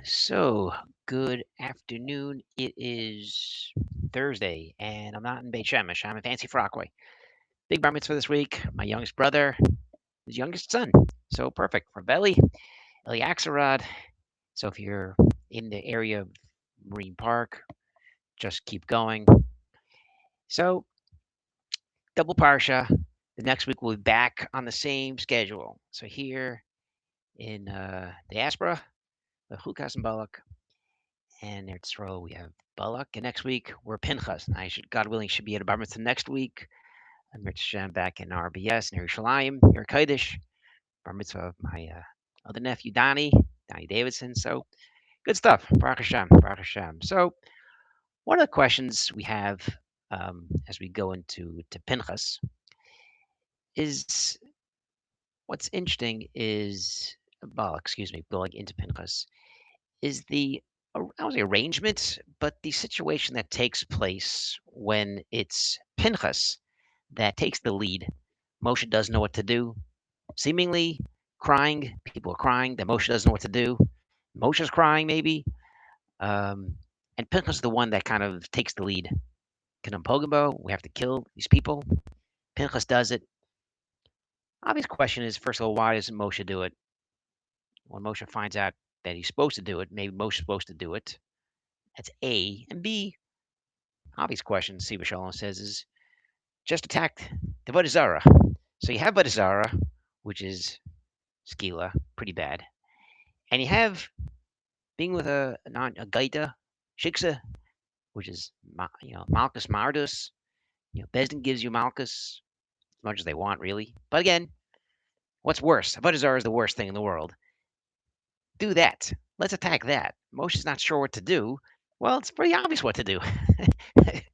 So, good afternoon. It is Thursday, and I'm not in Beit Shemesh. I'm in Fancy Frockway. Big bar mitzvah this week. My youngest brother, his youngest son. So perfect for Belly, Eliaxarad. So if you're in the area of Marine Park, just keep going. So double parsha. The next week we'll be back on the same schedule. So here in diaspora, the Chukas and Balak, and Eretz Yisrael, we have Balak. And next week, we're Pinchas. And I should, God willing, should be at a bar mitzvah next week. I'm Rich Shem back in RBS, in Yerushalayim, Yer Kodesh, bar mitzvah of my other nephew, Donnie Davidson. So good stuff. Baruch Hashem, Baruch Hashem. So one of the questions we have as we go into Pinchas is what's interesting is, Balak, excuse me, going into Pinchas is the I don't say arrangement, but the situation that takes place when it's Pinchas that takes the lead. Moshe doesn't know what to do, seemingly crying. People are crying that Moshe doesn't know what to do. Moshe's crying, maybe. And Pinchas is the one that kind of takes the lead. Pogabo, we have to kill these people. Pinchas does it. Obvious question is, first of all, why doesn't Moshe do it? When Moshe finds out that he's supposed to do it, maybe Moshe's supposed to do it. That's A. And B, obvious question, Siva Shalom says, is just attack the Avodah Zarah. So you have Avodah Zarah, which is Skila, pretty bad. And you have being with a Gaita, Shiksa, which is, Malchus Mardus. Bezdin gives you Malchus as much as they want, really. But again, what's worse? Avodah Zarah is the worst thing in the world. Do that. Let's attack that. Moshe's not sure what to do. Well, it's pretty obvious what to do.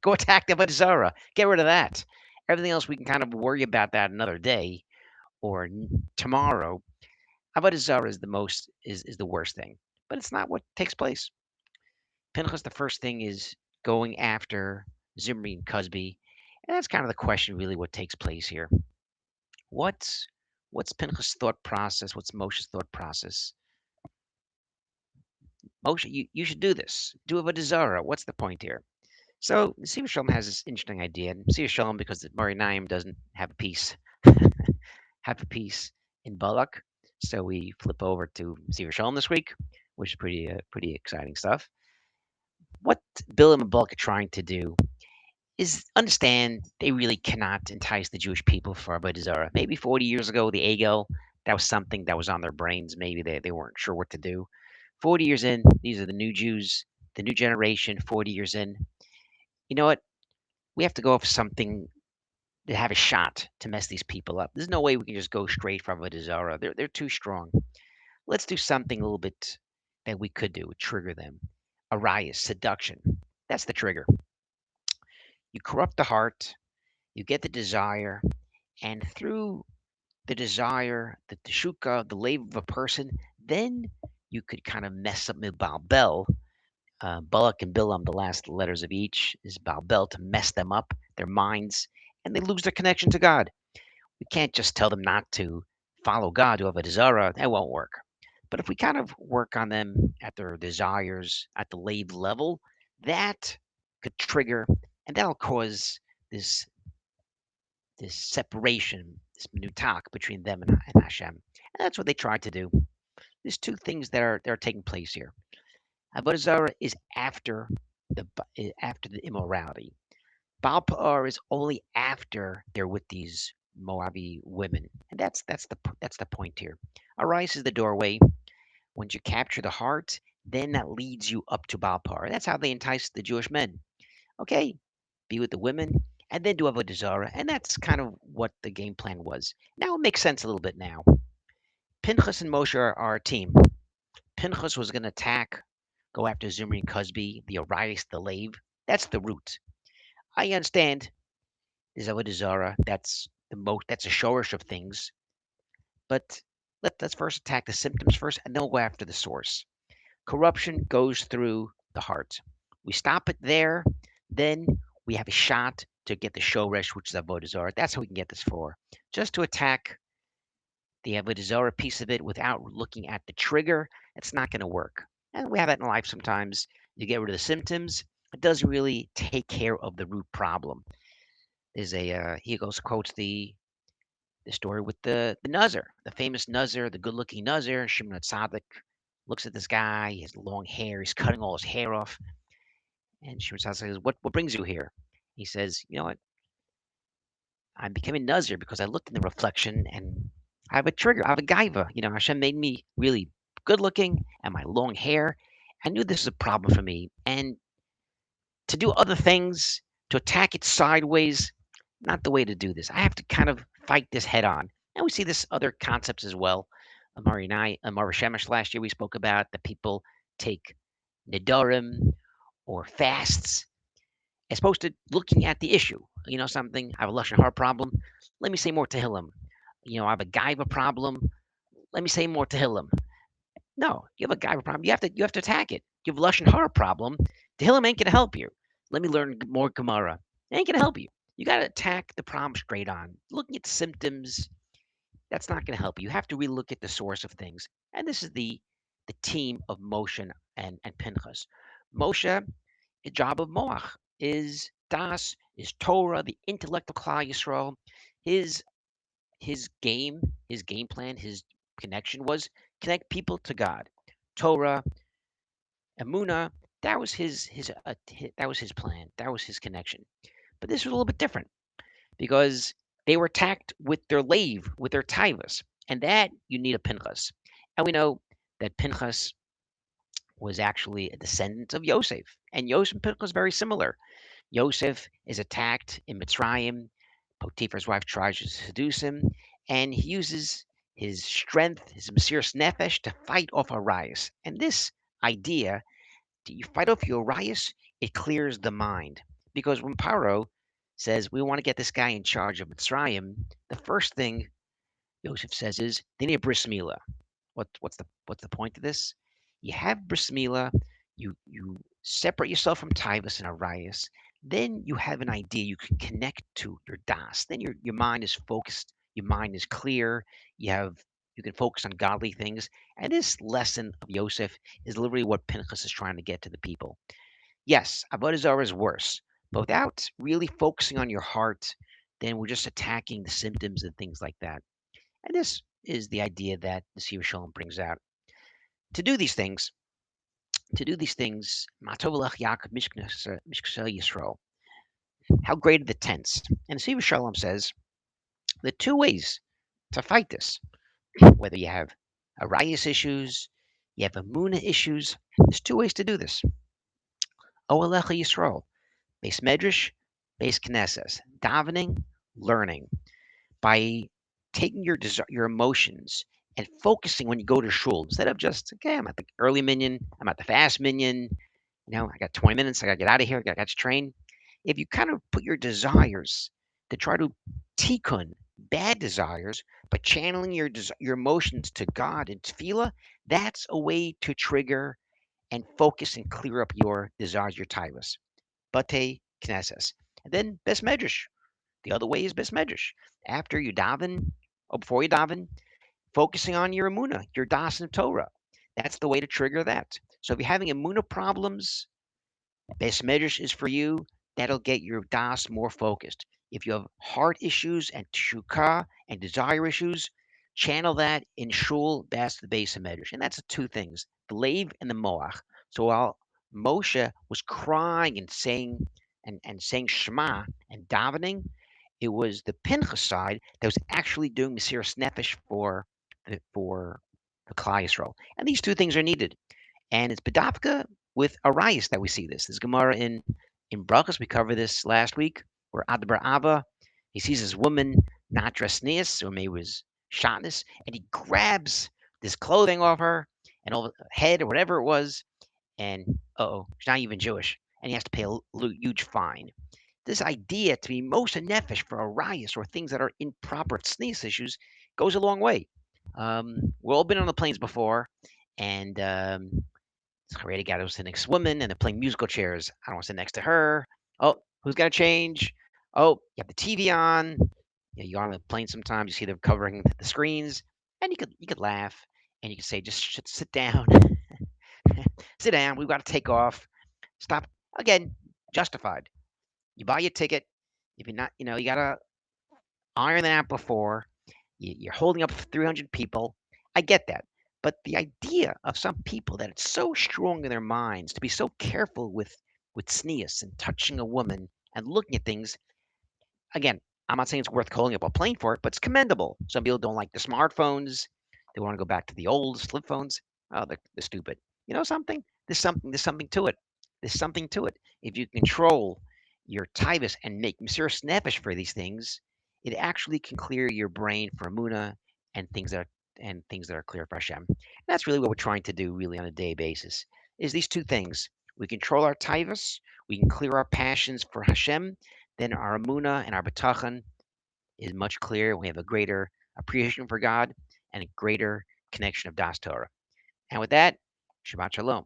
Go attack the Avodah Zarah. Get rid of that. Everything else we can kind of worry about that another day or tomorrow. Avodah Zarah is the worst thing, but it's not what takes place. Pinchas, the first thing is going after Zimri and Cusby, and that's kind of the question, really, what takes place here. What's what's Pinchas' thought process? What's Moshe's thought process? Moshe, you should do this. Do Avodah Zarah. What's the point here? So Siva Shalom has this interesting idea. Siva Shalom, because the Mari Naim doesn't have a piece, have a piece in Balak. So we flip over to Siva Shalom this week, which is pretty exciting stuff. What Bilam and Balak are trying to do is understand they really cannot entice the Jewish people for Avodah Zarah. Maybe 40 years ago, the Egel, that was something that was on their brains. Maybe they weren't sure what to do. 40 years in, these are the new Jews, the new generation, 40 years in. You know what? We have to go for something to have a shot to mess these people up. There's no way we can just go straight from Avodah Zarah. They're too strong. Let's do something a little bit that we could do, trigger them. Arias, seduction. That's the trigger. You corrupt the heart, you get the desire, and through the desire, the teshuka, the lave of a person, then you could kind of mess up Balbel. Balak and Bilam, the last letters of each is Balbel, to mess them up, their minds, and they lose their connection to God. We can't just tell them not to follow God, to have a desire. That won't work. But if we kind of work on them at their desires at the lave level, that could trigger, and that'll cause this this separation, this nutak between them and Hashem. And that's what they tried to do. There's two things that are taking place here. Avodah Zarah is the after the immorality. Baal Pa'ar is only after they're with these Moabi women, and that's the point here. Arise is the doorway. Once you capture the heart, then that leads you up to Baal Pa'ar. That's how they entice the Jewish men. Okay, be with the women, and then do Avodah Zarah, and that's kind of what the game plan was. Now it makes sense a little bit now. Pinchas and Moshe are a team. Pinchas was going to attack, go after Zimri and Cusby, the Arias, the Lave. That's the root. I understand there's Avodah Zarah. That's a shorish of things. But let's first attack the symptoms first, and then we'll go after the source. Corruption goes through the heart. We stop it there, then we have a shot to get the shoresh, which is Avodah Zarah. That's how we can get this for. Just to attack the Avodah Zarah piece of it without looking at the trigger, it's not going to work. And we have that in life sometimes. You get rid of the symptoms. It doesn't really take care of the root problem. There's a he goes quotes the story with the Nazir, the famous Nazir, the good-looking Nazir, Shimon Tzaddik, looks at this guy. He has long hair. He's cutting all his hair off. And Shimon Tzaddik says, "What brings you here?" He says, "You know what? I'm becoming Nazir because I looked in the reflection and I have a trigger. I have a gaiva. Hashem made me really good-looking and my long hair. I knew this was a problem for me. And to do other things, to attack it sideways, not the way to do this. I have to kind of fight this head on." And we see this other concepts as well. Amari and I, Amar Shemesh last year, we spoke about that people take nidarim or fasts as opposed to looking at the issue. Something, I have a lashon hara problem. Let me say more Tehillim. I have a gaiva problem. Let me say more Tehillim. No, you have a gaiva problem. You have to attack it. You have a lashon hara problem. Tehillim ain't gonna help you. Let me learn more Gemara. It ain't gonna help you. You got to attack the problem straight on. Looking at symptoms, that's not going to help you. You have to really look at the source of things. And this is the team of Moshe and Pinchas. Moshe, the job of Moach is Das, is Torah, the intellect of Klal Yisrael. His his game plan, his connection was connect people to God. Torah, Emunah, that was his plan. That was his connection. But this was a little bit different because they were attacked with their lave, with their taivas, and that you need a Pinchas. And we know that Pinchas was actually a descendant of Yosef, and Yosef and Pinchas very similar. Yosef is attacked in Mitzrayim. Potiphar's wife tries to seduce him, and he uses his strength, his Mesiras Nefesh, to fight off Arias. And this idea, that you fight off your Arias, it clears the mind. Because when Paro says, we want to get this guy in charge of Mitzrayim, the first thing Yosef says is, they need a bris milah. What's the point of this? You have bris milah, you separate yourself from Tivus and Arias, then you have an idea you can connect to your das. Then your mind is focused, your mind is clear, you can focus on godly things. And this lesson of Yosef is literally what Pinchas is trying to get to the people. Yes, Avodah Zarah is worse, but without really focusing on your heart, then we're just attacking the symptoms and things like that. And this is the idea that the Sefer Shalom brings out. To do these things, Matov Lech Yaakov Mishknasa Yisrael. How great are the tents? And the Sefer Shalom says the two ways to fight this, whether you have Arias issues, you have Amuna issues, there's two ways to do this. Oalecha Yisrael, base Medrash, base Knesses, davening, learning. By taking your emotions and focusing when you go to shul instead of just, okay, I'm at the early minyan, I'm at the fast minyan, I got 20 minutes, I got to get out of here, I got to train. If you kind of put your desires to try to tikkun bad desires, but channeling your emotions to God and tefillah, that's a way to trigger and focus and clear up your desires, your taivas. Bate knesses. And then best medrash. The other way is best medrash. After you daven, or before you daven, focusing on your emuna, your das and Torah. That's the way to trigger that. So if you're having emuna problems, best medrash is for you. That'll get your das more focused. If you have heart issues and shuka and desire issues, channel that in shul. That's the base of medrash, and that's the two things: the lave and the moach. So while Moshe was crying and saying Shema and davening, it was the Pinchas side that was actually doing Mesiras Nefesh for the Klal Yisrael. And these two things are needed. And it's Bedavka with Arias that we see this. This Gemara in Brachos, we covered this last week, where Adbar Ava, he sees his woman not dressed nias, or maybe was shotness, and he grabs this clothing off her and over head or whatever it was, and she's not even Jewish, and he has to pay a huge fine. This idea to be Moshe Nefesh for Arias or things that are improper tznius issues goes a long way. We've all been on the planes before, and this Haredi guy was the next woman, and they're playing musical chairs. I don't want to sit next to her. Oh, who's got to change? Oh, you have the TV on. You're on the plane sometimes. You see them covering the screens, and you could laugh, and you could say, just sit down. Sit down. We've got to take off. Stop again. Justified. You buy your ticket. If you're not, you got to iron that out before. You're holding up 300 people. I get that. But the idea of some people that it's so strong in their minds to be so careful with sneas and touching a woman and looking at things, again, I'm not saying it's worth calling up a plane for it, but it's commendable. Some people don't like the smartphones. They want to go back to the old flip phones. Oh, they're stupid. You know something? There's something to it. There's something to it. If you control your tivus and make serious nefesh for these things, it actually can clear your brain for Amuna and things that are clear for Hashem. And that's really what we're trying to do really on a day basis. Is these two things. We control our tivus, we can clear our passions for Hashem, then our Amuna and our B'tachon is much clearer. We have a greater appreciation for God and a greater connection of Das Torah. And with that, Shabbat Shalom.